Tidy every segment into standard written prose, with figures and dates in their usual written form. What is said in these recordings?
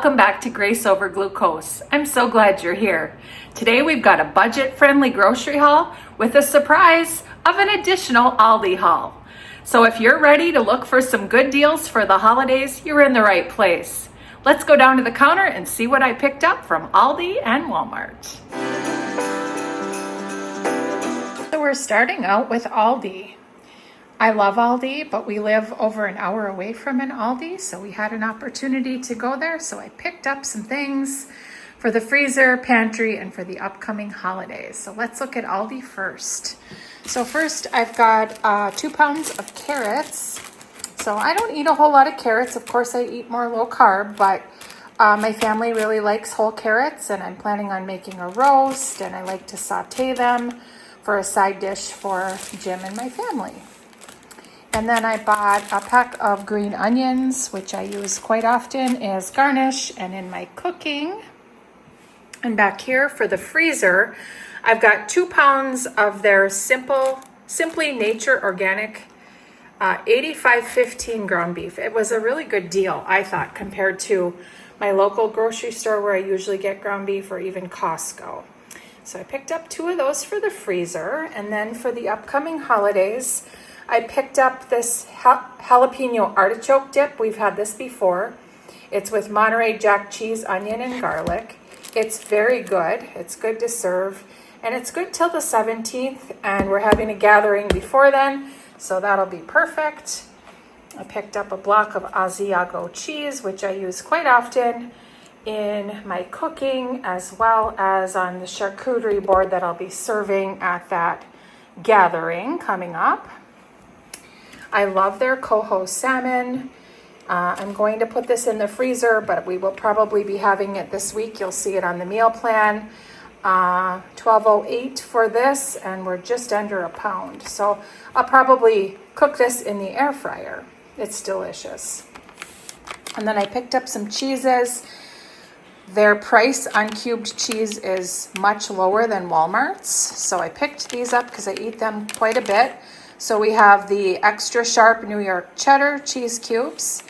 Welcome back to Grace Over Glucose. I'm so glad you're here. Today we've got a budget-friendly grocery haul with a surprise of an additional Aldi haul. So if you're ready to look for some good deals for the holidays, you're in the right place. Let's go down to the counter and see what I picked up from Aldi and Walmart. So we're starting out with Aldi. I love Aldi, but we live over an hour away from an Aldi, so we had an opportunity to go there. So I picked up some things for the freezer, pantry, and for the upcoming holidays. So let's look at Aldi first. So first I've got 2 pounds of carrots. So I don't eat a whole lot of carrots. Of course I eat more low carb, but my family really likes whole carrots, and I'm planning on making a roast, and I like to saute them for a side dish for Jim and my family. And then I bought a pack of green onions, which I use quite often as garnish and in my cooking. And back here for the freezer, I've got 2 pounds of their Simply Nature Organic 85-15 ground beef. It was a really good deal, I thought, compared to my local grocery store where I usually get ground beef, or even Costco. So I picked up 2 of those for the freezer. And then for the upcoming holidays, I picked up this jalapeno artichoke dip. We've had this before. It's with Monterey Jack cheese, onion, and garlic. It's very good. It's good to serve. And it's good till the 17th. And we're having a gathering before then, so that'll be perfect. I picked up a block of Asiago cheese, which I use quite often in my cooking, as well as on the charcuterie board that I'll be serving at that gathering coming up. I love their coho salmon. I'm going to put this in the freezer, but we will probably be having it this week. You'll see it on the meal plan. $12.08 for this, and we're just under a pound. So I'll probably cook this in the air fryer. It's delicious. And then I picked up some cheeses. Their price on cubed cheese is much lower than Walmart's. So I picked these up because I eat them quite a bit. So we have the extra sharp New York cheddar cheese cubes,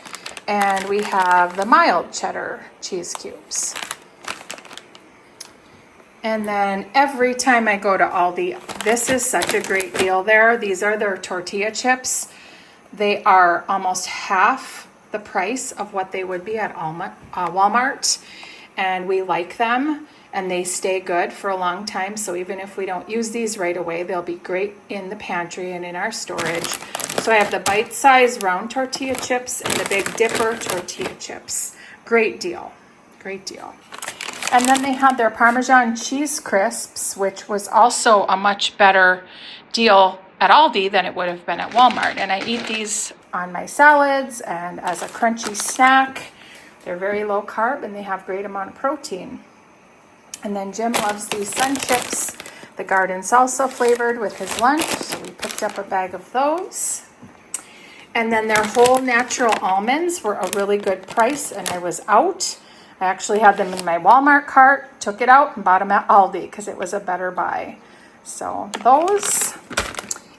and we have the mild cheddar cheese cubes. And then every time I go to Aldi, this is such a great deal there. These are their tortilla chips. They are almost half the price of what they would be at Walmart, and we like them. And they stay good for a long time. So even if we don't use these right away, they'll be great in the pantry and in our storage. So I have the bite-sized round tortilla chips and the Big Dipper tortilla chips. Great deal. Great deal. And then they had their Parmesan cheese crisps, which was also a much better deal at Aldi than it would have been at Walmart. And I eat these on my salads and as a crunchy snack. They're very low carb and they have great amount of protein. And then Jim loves these sun chips, the garden salsa flavored with his lunch. So we picked up a bag of those. And then their whole natural almonds were a really good price, and I was out. I actually had them in my Walmart cart, took it out and bought them at Aldi because it was a better buy. So those.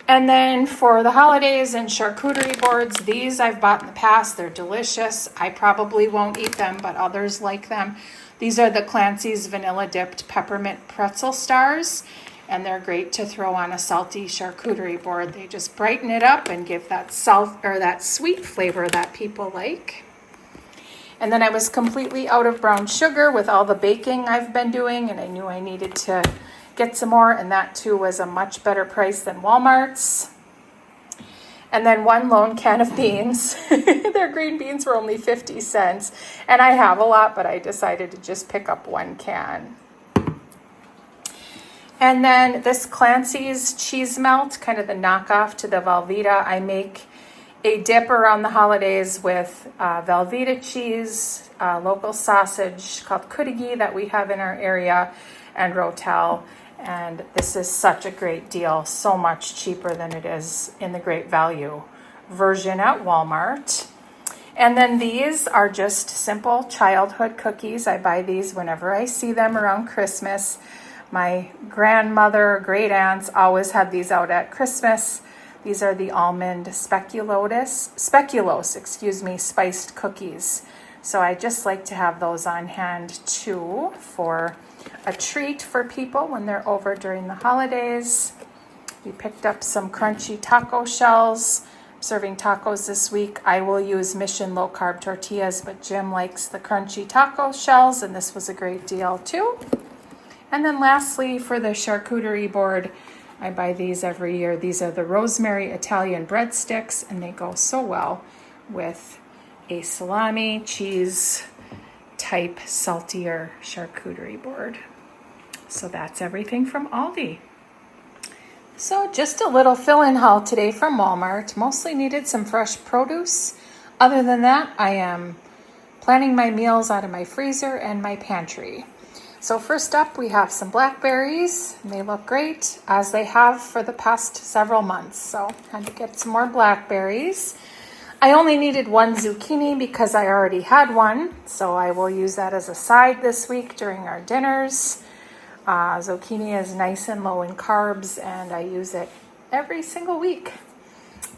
And then for the holidays and charcuterie boards, these I've bought in the past. They're delicious. I probably won't eat them, but others like them. These are the Clancy's Vanilla Dipped Peppermint Pretzel Stars, and they're great to throw on a salty charcuterie board. They just brighten it up and give that that sweet flavor that people like. And then I was completely out of brown sugar with all the baking I've been doing, and I knew I needed to get some more, and that too was a much better price than Walmart's. And then 1 lone can of beans. Their green beans were only 50 cents. And I have a lot, but I decided to just pick up 1 can. And then this Clancy's cheese melt, kind of the knockoff to the Velveeta. I make a dip around the holidays with Velveeta cheese, local sausage called kudigi that we have in our area, and Rotel. And this is such a great deal, so much cheaper than it is in the Great Value version at Walmart. And then these are just simple childhood cookies. I buy these whenever I see them around Christmas. My grandmother, great aunts always had these out at Christmas. These are the almond speculoos, spiced cookies. So I just like to have those on hand too for a treat for people when they're over during the holidays. We picked up some crunchy taco shells. I'm serving tacos this week. I will use Mission low carb tortillas, but Jim likes the crunchy taco shells, and this was a great deal too. And then lastly, for the charcuterie board, I buy these every year. These are the rosemary Italian breadsticks, and they go so well with a salami, cheese type saltier charcuterie board. So that's everything from Aldi. So just a little fill-in haul today from Walmart. Mostly needed some fresh produce. Other than that, I am planning my meals out of my freezer and my pantry. So first up, we have some blackberries, and they look great, as they have for the past several months. So had to get some more blackberries. I only needed one zucchini because I already had one, so I will use that as a side this week during our dinners. Zucchini is nice and low in carbs, and I use it every single week.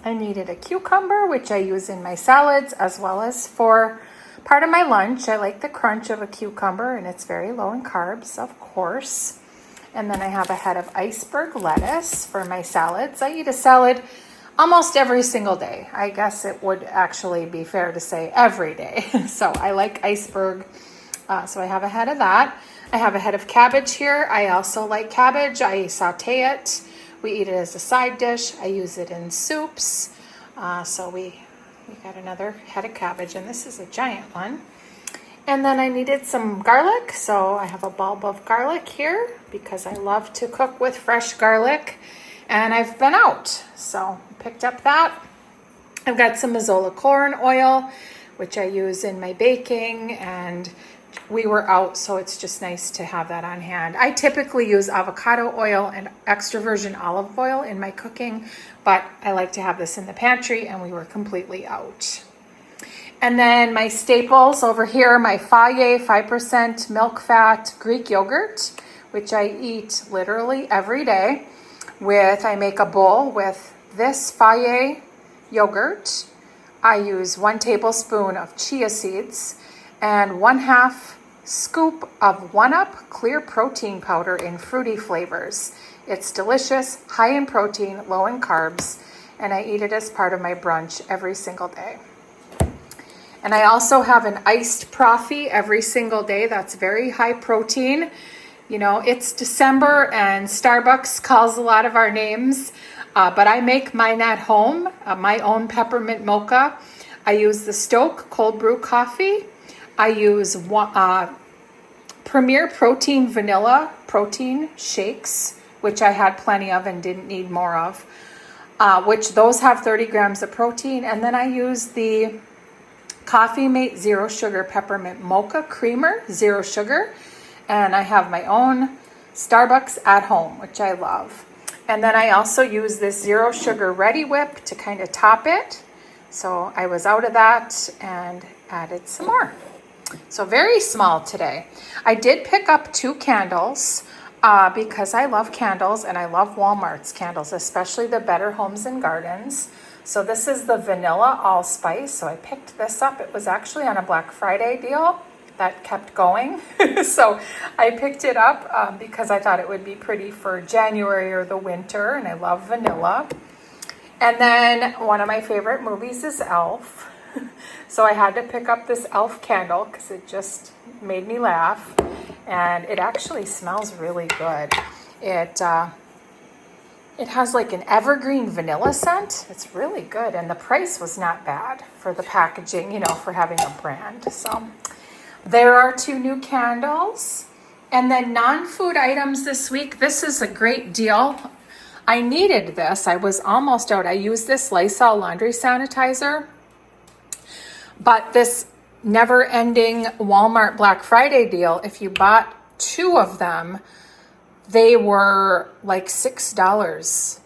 I needed a cucumber, which I use in my salads, as well as for part of my lunch. I like the crunch of a cucumber, and it's very low in carbs, of course. And then I have a head of iceberg lettuce for my salads. I eat a salad almost every single day. I guess it would actually be fair to say every day. So I like iceberg. So I have a head of that. I have a head of cabbage here. I also like cabbage. I saute it. We eat it as a side dish. I use it in soups. So we got another head of cabbage, and this is a giant one. And then I needed some garlic. So I have a bulb of garlic here because I love to cook with fresh garlic. And I've been out, so picked up that. I've got some Mazola corn oil, which I use in my baking, and we were out, so it's just nice to have that on hand. I typically use avocado oil and extra virgin olive oil in my cooking, but I like to have this in the pantry, and we were completely out. And then my staples over here, my Fage 5% milk fat Greek yogurt, which I eat literally every day. I make a bowl with this Fage yogurt. I use 1 tablespoon of chia seeds and 1/2 scoop of 1-Up clear protein powder in fruity flavors. It's delicious, high in protein, low in carbs, and I eat it as part of my brunch every single day. And I also have an iced Profi every single day. That's very high protein. You know, it's December and Starbucks calls a lot of our names, but I make mine at home, my own peppermint mocha. I use the Stoke cold brew coffee. I use Premier Protein Vanilla protein shakes, which I had plenty of and didn't need more of, which those have 30 grams of protein. And then I use the Coffee Mate Zero Sugar Peppermint Mocha Creamer, 0 sugar. And I have my own Starbucks at home, which I love. And then I also use this 0 sugar Ready Whip to kind of top it. So I was out of that and added some more. So very small today. I did pick up 2 candles because I love candles, and I love Walmart's candles, especially the Better Homes and Gardens. So this is the Vanilla Allspice. So I picked this up. It was actually on a Black Friday deal that kept going. So I picked it up because I thought it would be pretty for January or the winter, and I love vanilla. And then one of my favorite movies is Elf. So I had to pick up this Elf candle because it just made me laugh, and it actually smells really good. It has like an evergreen vanilla scent. It's really good, and the price was not bad for the packaging, you know, for having a brand. So there are 2 new candles. And then non-food items this week. This is a great deal. I needed this. I was almost out. I used this Lysol laundry sanitizer. But this never-ending Walmart Black Friday deal, if you bought 2 of them, they were like $6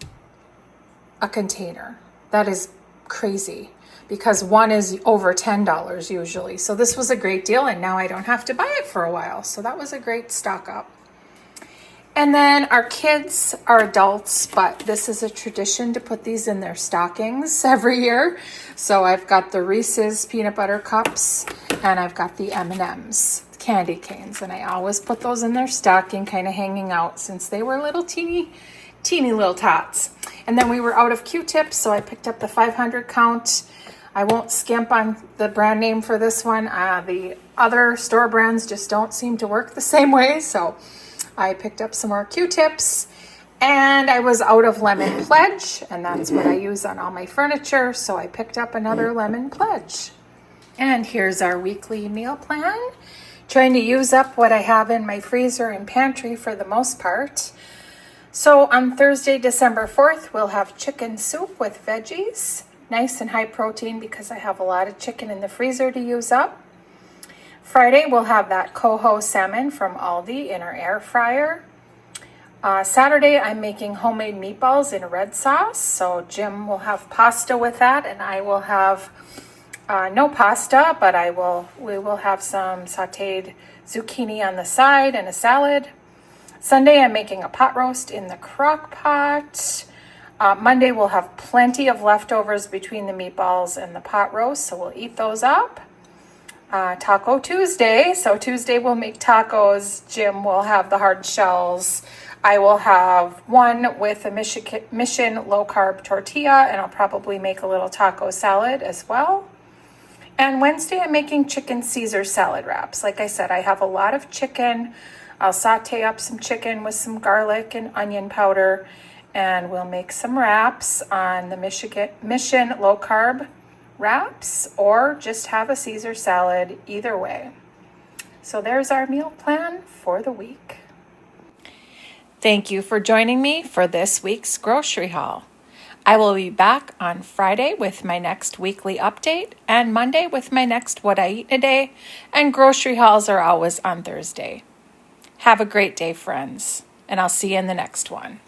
a container. That is crazy, because one is over $10 usually. So this was a great deal, and now I don't have to buy it for a while. So that was a great stock up. And then our kids are adults, but this is a tradition to put these in their stockings every year. So I've got the Reese's peanut butter cups and I've got the M&M's candy canes. And I always put those in their stocking, kind of hanging out since they were little teeny little tots. And then we were out of Q-tips, so I picked up the 500 count. I won't skimp on the brand name for this one. The other store brands just don't seem to work the same way, so I picked up some more Q-tips. And I was out of lemon pledge, and that's what I use on all my furniture, so I picked up another lemon pledge. And here's our weekly meal plan. Trying to use up what I have in my freezer and pantry for the most part. So on Thursday, December 4th, we'll have chicken soup with veggies. Nice and high protein because I have a lot of chicken in the freezer to use up. Friday, we'll have that coho salmon from Aldi in our air fryer. Saturday, I'm making homemade meatballs in a red sauce. So Jim will have pasta with that, and I will have no pasta, but we will have some sauteed zucchini on the side and a salad. Sunday, I'm making a pot roast in the crock pot. Monday, we'll have plenty of leftovers between the meatballs and the pot roast, so we'll eat those up. Taco Tuesday, so Tuesday we'll make tacos. Jim will have the hard shells. I will have one with a Mission low-carb tortilla, and I'll probably make a little taco salad as well. And Wednesday, I'm making chicken Caesar salad wraps. Like I said, I have a lot of chicken. I'll saute up some chicken with some garlic and onion powder, and we'll make some wraps on the Mission low-carb wraps, or just have a Caesar salad, either way. So there's our meal plan for the week. Thank you for joining me for this week's grocery haul. I will be back on Friday with my next weekly update, and Monday with my next What I Eat in a Day, and grocery hauls are always on Thursday. Have a great day, friends, and I'll see you in the next one.